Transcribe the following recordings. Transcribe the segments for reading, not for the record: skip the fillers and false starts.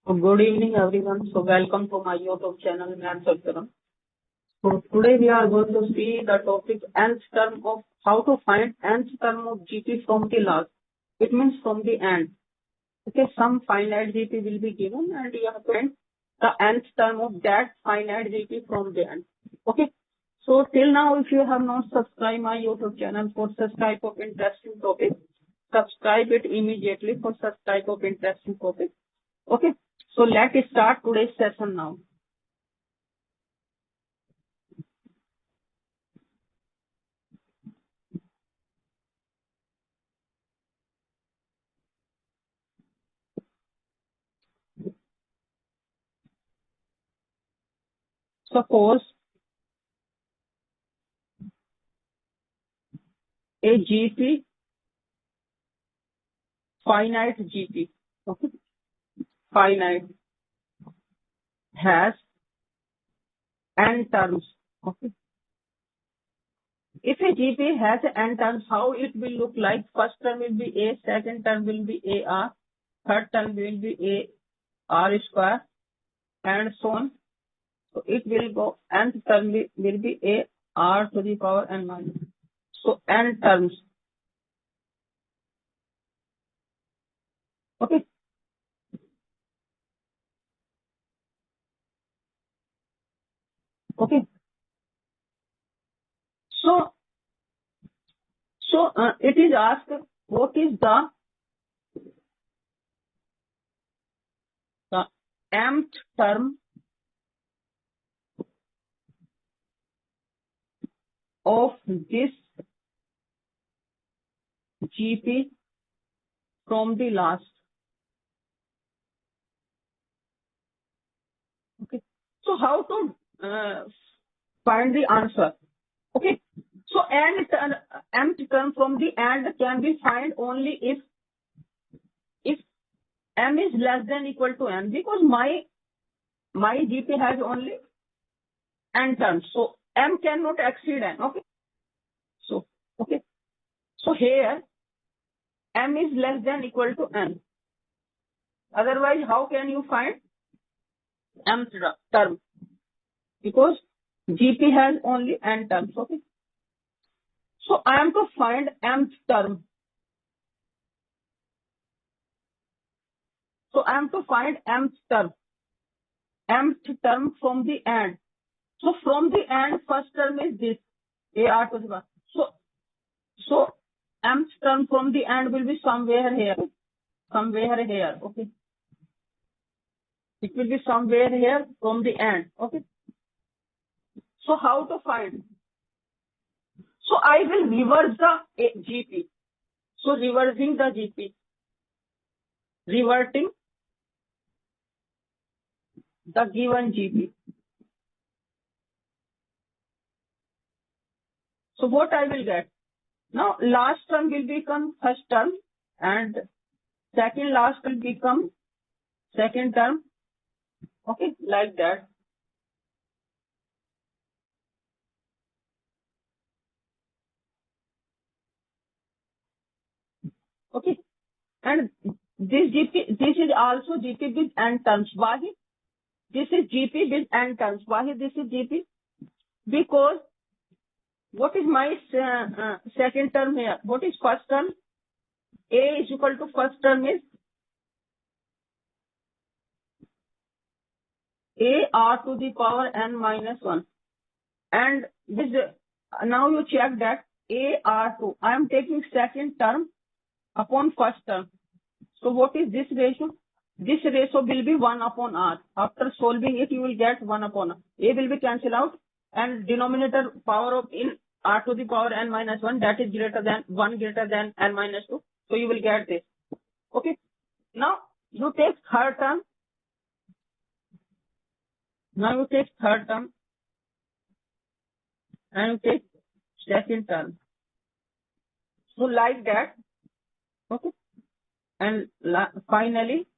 Good evening, everyone. Welcome to my YouTube channel, Avatarm. Today we are going to see the topic nth term of how to find nth term of GP from the last. It means from the end. Okay, some finite GP will be given, and you have to find the nth term of that finite GP from the end. Okay. So till now, if you have not subscribed my YouTube channel for such type of interesting topic, subscribe it immediately for such type of interesting topic. Okay. So let's start today's session now. Suppose a GP, finite GP, okay, finite has n terms. Okay. If a GP has n terms, how it will look like? First term will be A, second term will be AR, third term will be AR square, and so on. So it will go, nth term will be AR to the power n minus. So n terms. Okay. Okay. So it is asked, what is the mth term of this GP from the last. Okay. So how to find the answer? Okay. So mth term from the end can be found only if m is less than equal to n, because my GP has only n terms. So m cannot exceed n. Okay. So okay. So here m is less than equal to n. Otherwise, how can you find mth term? Because GP has only n terms. Okay. So I am to find mth term. So I am to find mth term from the end. So from the end, first term is this AR to the power. So mth term from the end will be somewhere here. Okay. It will be somewhere here from the end. Okay. So how to find? So I will reverse the GP. So reversing the GP. Reverting the given GP. So what I will get? Now last term will become first term and second last will become second term. Okay, like that. Okay, and this is also GP with n terms. Why? This is GP with n terms. Why this is GP? Because what is my second term here? What is first term? A is equal to first term is AR to the power n minus 1. And this now you check that AR2. I am taking second term upon first term. So what is this ratio? This ratio will be 1 upon R. After solving it, you will get 1 upon R. A will be cancelled out and denominator power of in R to the power n minus 1, that is greater than 1 greater than n minus 2. So you will get this. Okay. Now you take third term. Now you take third term and you take second term. So like that. Okay. And finally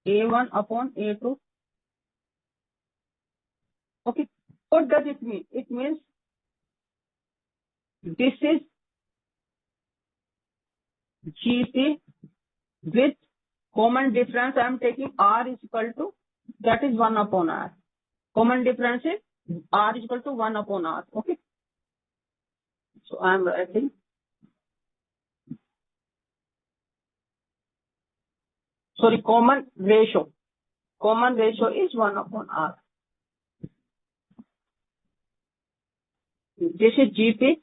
A1 upon A2. Okay. What does it mean? It means this is GP with Common difference I am taking R is equal to, that is 1 upon R. Common difference is R is equal to 1 upon R. Okay. So I am writing, sorry, common ratio. Common ratio is 1 upon R. This is GP.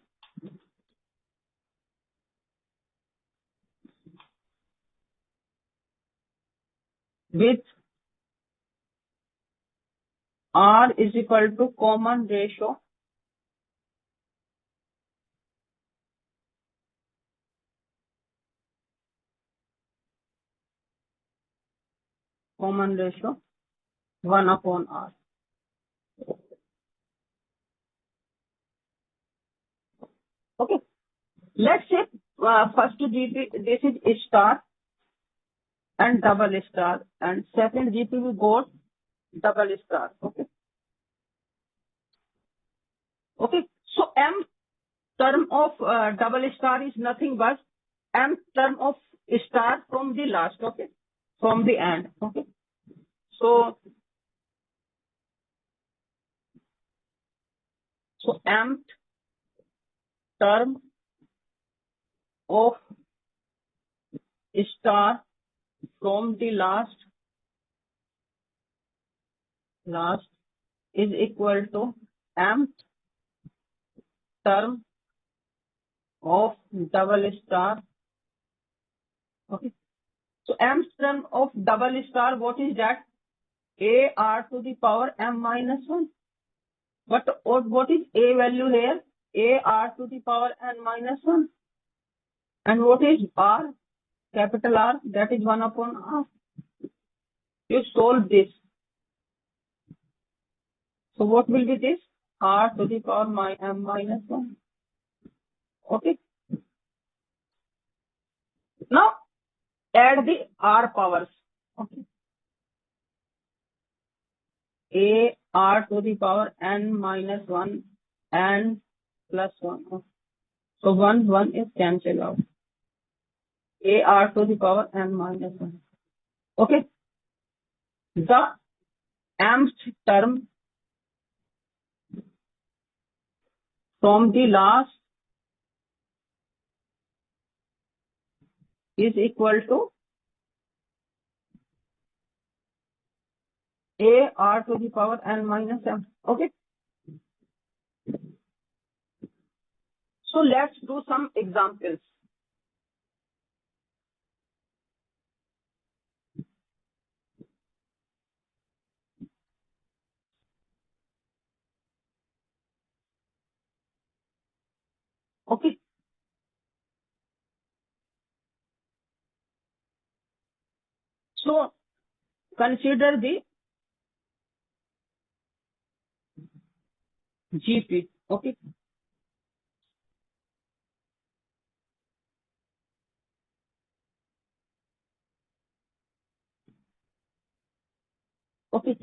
With R is equal to common ratio common ratio 1 upon R. Okay. Let's say first GP, this is star and double star, and second GP we got double star. Okay. Okay. So M term of double star is nothing but M term of star from the last. Okay. From the end. Okay. So M term of star from the last is equal to M term of double star. Okay. So M term of double star, what is that? A R to the power M minus 1. But what is A value here? A R to the power N minus 1. And what is R? Capital R, that is 1 upon R. You solve this. So what will be this? R to the power M minus 1. Okay. Now add the R powers. Okay. A R to the power N minus 1 and plus 1. So 1 is cancelled out. A R to the power N minus 1. Okay. The mth term from the last is equal to A R to the power N minus M. Okay. So let's do some examples. Okay. So consider the GP. Okay. Okay.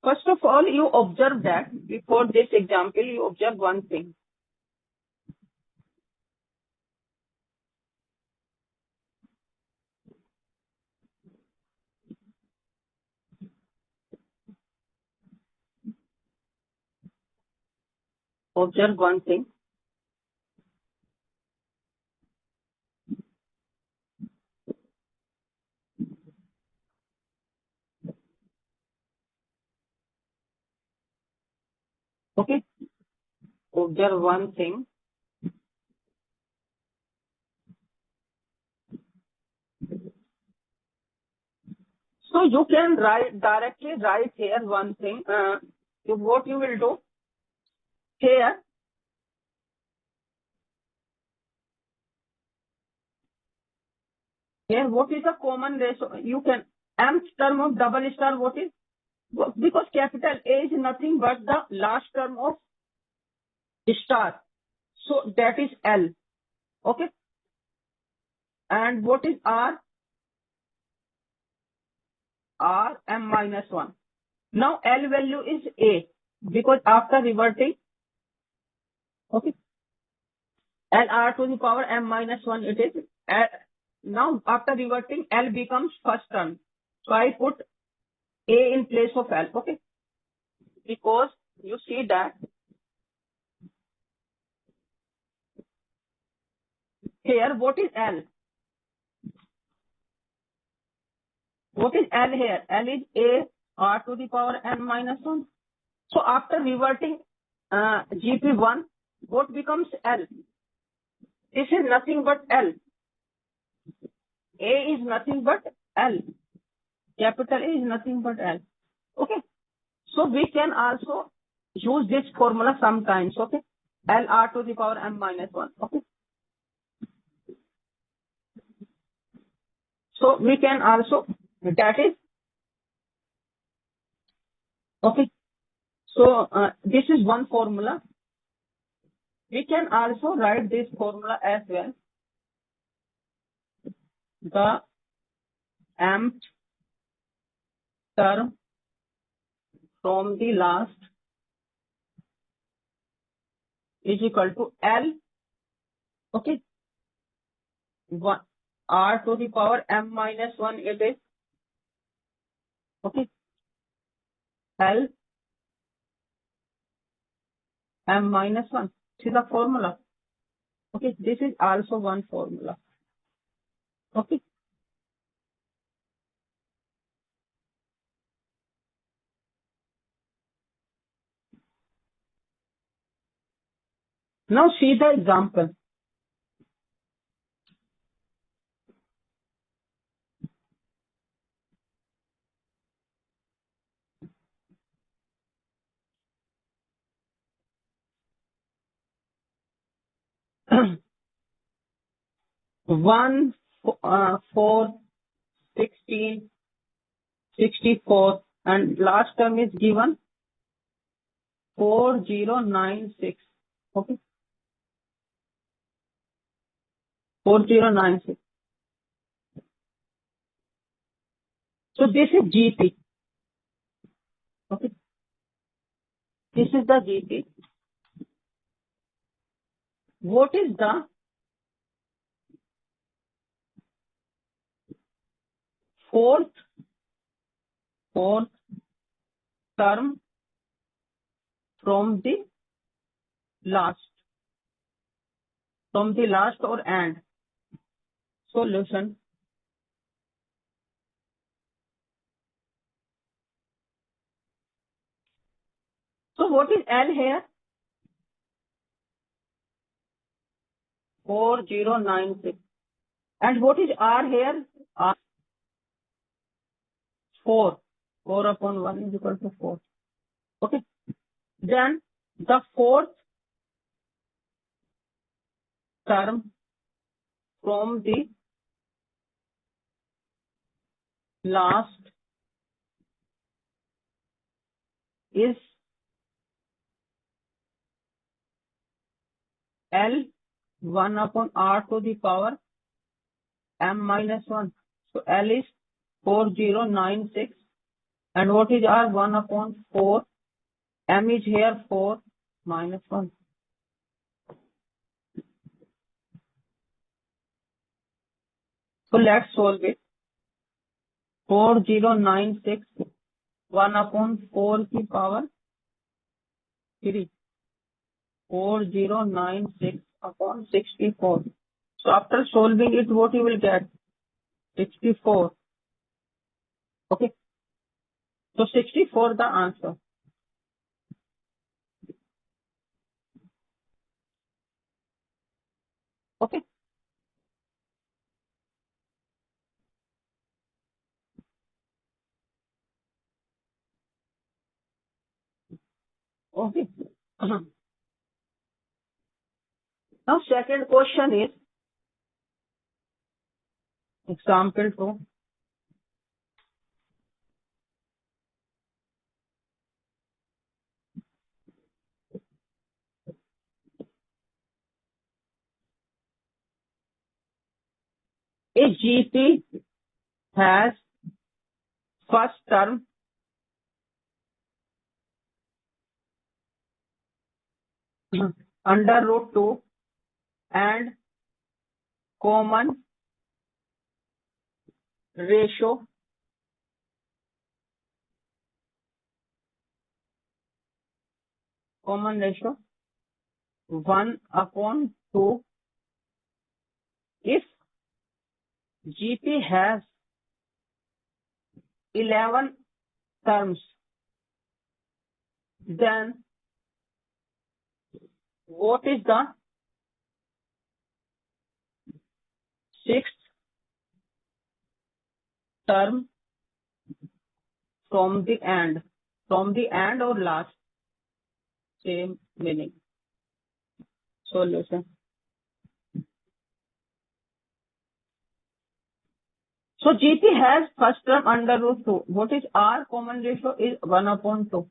First of all, you observe that before this example, you observe one thing. Observe one thing. Okay. Observe one thing. So you can directly write here one thing. What you will do here, what is the common ratio? You can mth term of double star, what is? Because capital A is nothing but the last term of star. So that is L. Okay. And what is R? R M minus 1. Now L value is A because after reverting, okay, L R to the power M minus 1 it is. Now after reverting, L becomes first term. So I put A in place of L, okay? Because you see that here, what is L? What is L here? L is A r to the power n minus 1. So after reverting GP1, what becomes L? This is nothing but L. A is nothing but L. Capital A is nothing but L. Okay. So we can also use this formula sometimes. Okay. L r to the power m minus 1. Okay. So we can also, that is, okay. So this is one formula. We can also write this formula as well. The mth term from the last is equal to L, okay, 1, r to the power m minus 1 it is, okay, L m minus 1. This is the formula. Okay, this is also one formula. Okay. Now see the example. One, 4, 16, 64, and last term is given 4096. Okay, 4096. So this is GP. Okay, this is the GP. What is the fourth term from the last or and? Solution. So what is L here? 4096. And what is R here? R 4. 4 upon 1 is equal to 4. Okay. Then the fourth term from the last is L 1 upon R to the power m minus 1. So L is 4096. And what is R? 1 upon 4. M is here 4 minus 1. So let's solve it. 4096 1 upon 4 की power 3. 4096 upon 64. So after solving it, what you will get? 64. Okay. So 64 the answer. Okay. Okay. Now second question is example 2. A GP has first term under root 2 and common ratio common ratio 1/2 if GP has 11 terms, then what is the sixth term from the end? From the end or last? Same meaning. Solution. So GP has first term under root 2. What is R? Common ratio is 1/2.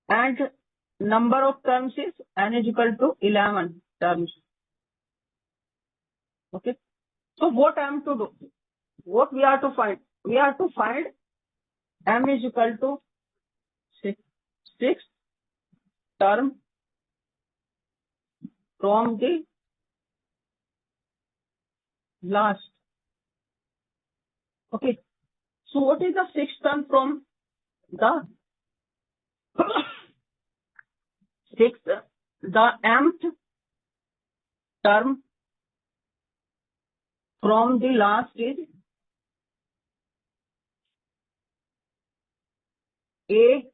And number of terms is n is equal to 11 terms. Okay. So what I am to do? What we are to find? We are to find m is equal to 6 term from the last. Okay. So what is the sixth term from the sixth? The mth term from the last is A.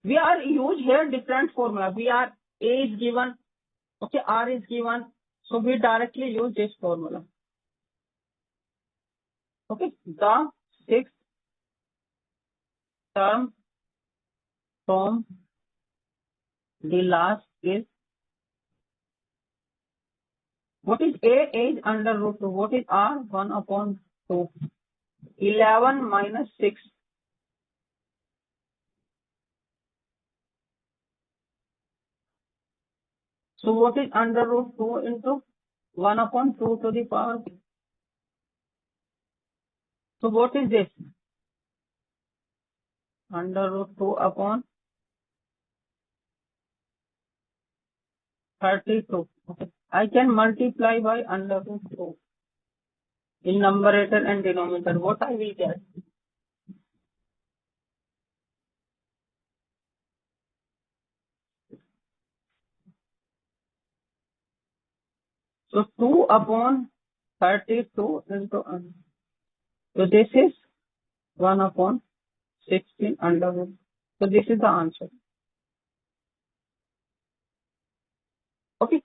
We are use here different formula. We are A is given, okay, R is given, so we directly use this formula. Okay, the sixth term from the last is, what is A? A is under root 2. What is R? 1/2. 11 minus 6. So what is under root 2 into 1/2 to the power? So what is this? Under root 2 upon 32. Okay. I can multiply by under root 2 in numerator and denominator. What I will get? So 2/32 into so this is 1/16 under root. So this is the answer. Okay.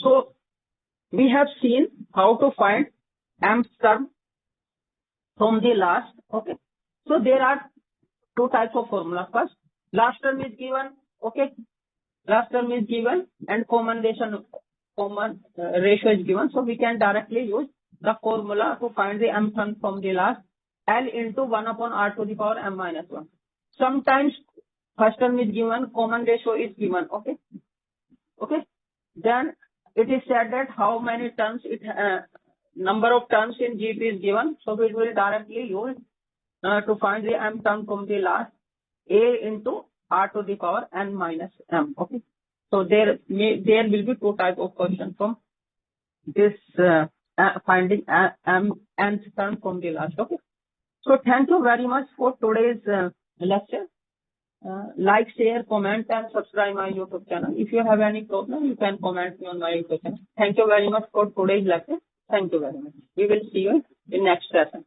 So we have seen how to find mth term from the last. Okay. So there are two types of formula. First, last term is given. Okay. Last term is given and common ratio is given. So we can directly use the formula to find the mth term from the last. L into 1/r to the power m minus 1. Sometimes first term is given, common ratio is given. Okay. Okay. Then it is said that how many terms number of terms in GP is given. So we will directly use to find the m term from the last, A into r to the power n minus m. Okay. So there will be two types of question from this finding nth term from the last. Okay. So thank you very much for today's lecture. Like, share, comment, and subscribe my YouTube channel. If you have any problem, you can comment me on my YouTube channel. Thank you very much for today's lecture. Thank you very much. We will see you in next session.